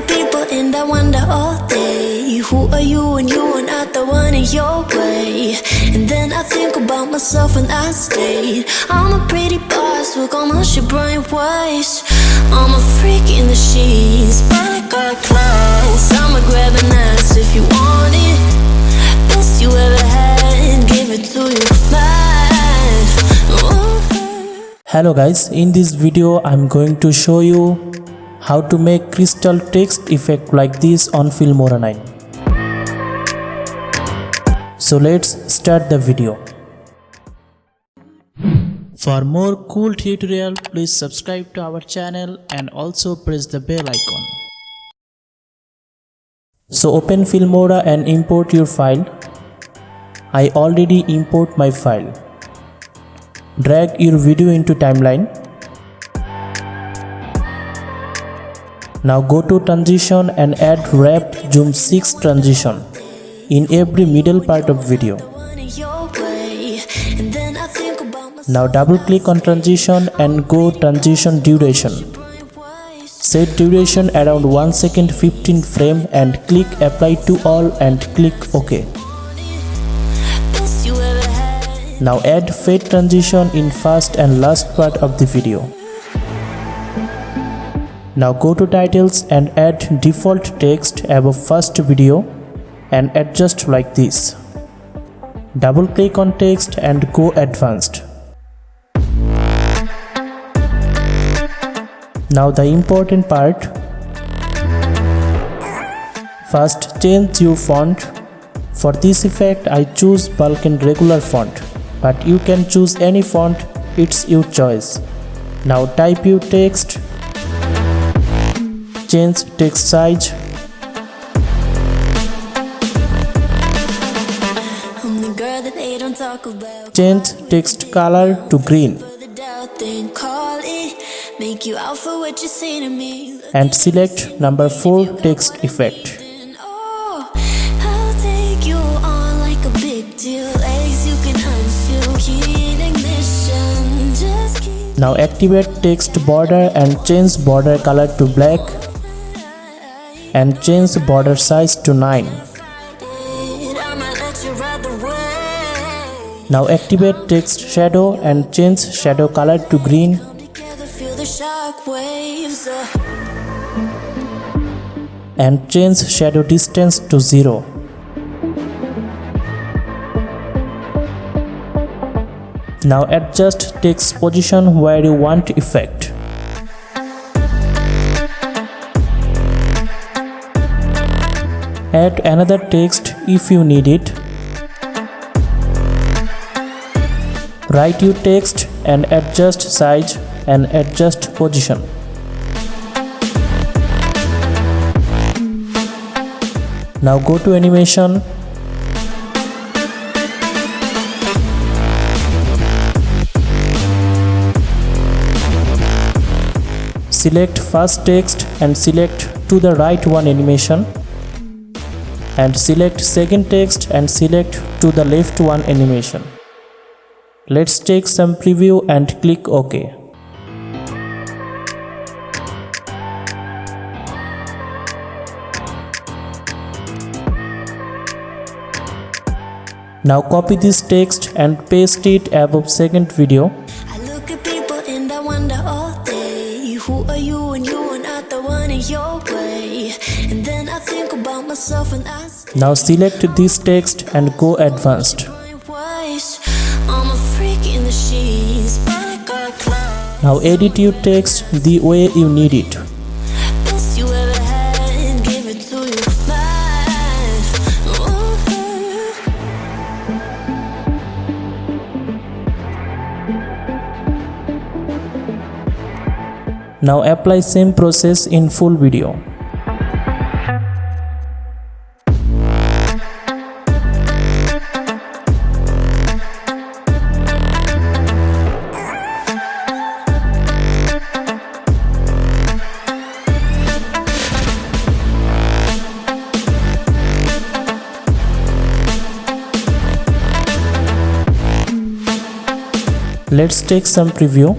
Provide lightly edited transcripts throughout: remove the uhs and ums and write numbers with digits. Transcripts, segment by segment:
at people and I wonder all day, who are you when you are not the one in your way? And then I think about myself and I state, I'm a pretty boss with almost your brain waste. I'm a freak in the sheets, but I got class. I'ma grab an ass if you want it. Best you ever had, give it to you mad. Hello guys, in this video I'm going to show you how to make crystal text effect like this on Filmora9. So let's start the video. For more cool tutorial, please subscribe to our channel and also press the bell icon. So open Filmora and import your file. I already import my file. Drag your video into timeline. Now go to transition and add wrapped zoom 6 transition in every middle part of video. Now double click on transition and go transition duration. Set duration around 1 second 15 frame and click apply to all and click OK. Now add fade transition in first and last part of the video. Now go to titles and add default text above first video and adjust like this. Double click on text and go advanced. Now the important part. First change your font. For this effect I choose Vulcan regular font, but you can choose any font, it's your choice. Now type your text. Change text size. Change text color to green. And select number 4 text effect. Now activate text border and change border color to black and change border size to 9. Now activate text shadow and change shadow color to green. And change shadow distance to 0. Now adjust text position where you want effect. Add another text if you need it. Write your text and adjust size and adjust position. Now go to animation. Select first text and select to the right one animation. And select second text and select to the left one animation. Let's take some preview and click OK. Now copy this text and paste it above second video. I look at people and I wonder all day, who are you when you are not the one in your way? And then I think about myself and I say, now select this text and go advanced. I'm a freak in the sheets, but I got class. Now edit your text the way you need it. Best you ever had, give it to you mad. Now apply same process in full video. Let's take some preview.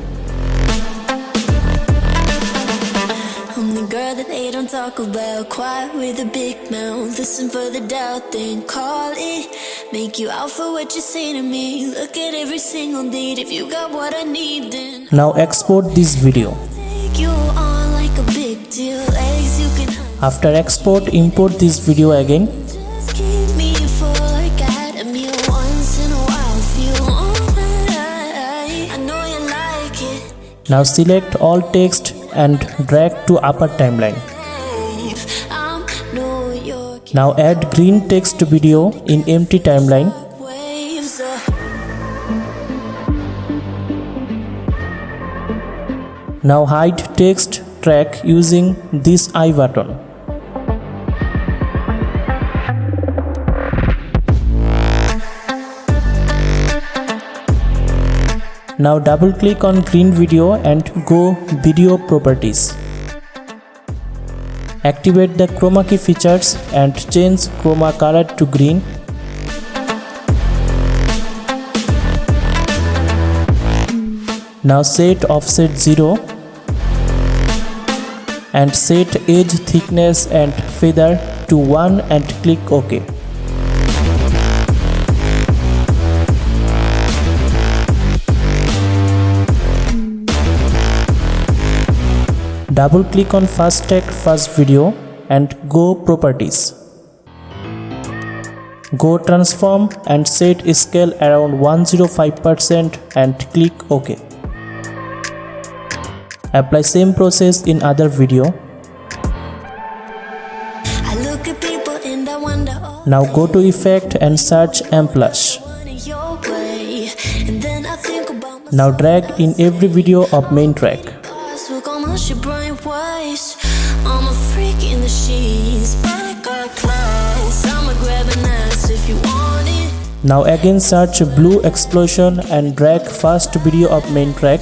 I'm the girl that they don't talk talk about. Quiet with a big mouth, listen for the doubt, then call it. Make you out for what you say to me. Look at every single date. If you got what I need, then Now export this video. take you on like a big deal. Legs you can After export, import this video again. just keep me full like I had a meal once in a while. Feel alright. I know you like it. Now select all text and drag to upper timeline. I'm New York. Now add green text video in empty timeline. Waves Now hide text track using this I button. Now double click on green video and go video properties. Activate the chroma key features and change chroma color to green. Now set offset 0 and set edge thickness and feather to 1 and click OK. Double click on fast take first video and go properties. Go transform and set scale around 105% and click OK. Apply same process in other video. I look at people and I wonder, oh, Now go to effect and search Amplish. one in your way. And then I think about Now drag in every video of main track. myself, look almost your brain waste. I'm a freak in the sheets, but I got class. I'ma grab an ass if you want it. Now again search blue explosion and drag first video of main track.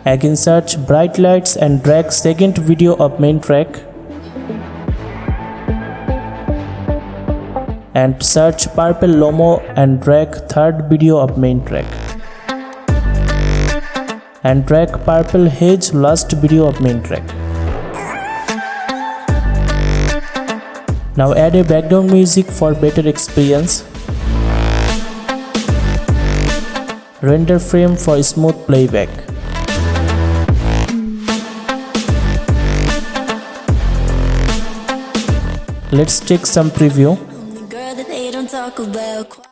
Again search bright lights and drag second video of main track. And search purple Lomo and drag third video of main track. And drag purple hedge last video of main track. Now add a background music for better experience. Render frame for smooth playback. Let's take some preview. I'm the girl that they don't talk about.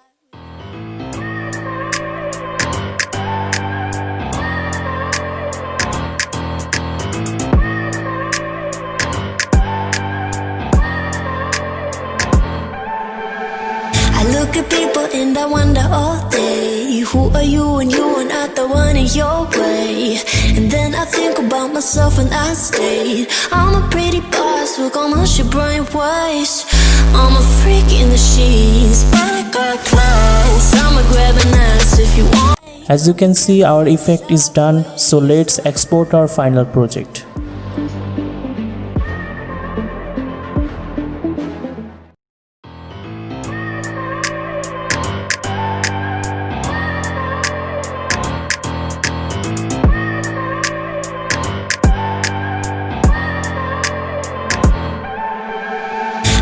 I look at people and I wonder all day, who are you and you are not the one in your way. And then I think about myself and I stayed. I'm a pretty boss, look almost your brain waste. I'm a freak in the sheets, but I got class. I'ma grab an ass if you want. As you can see, our effect is done, so let's export our final project.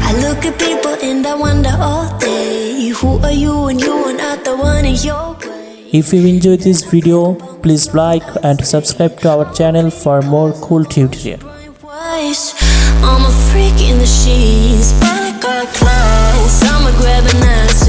I look at people and I wonder all day, who are you and you are not the one in your way. If you enjoyed this video, please like and subscribe to our channel for more cool tutorial. I'm a freak in the sheets, but I got class. I'ma grab an ass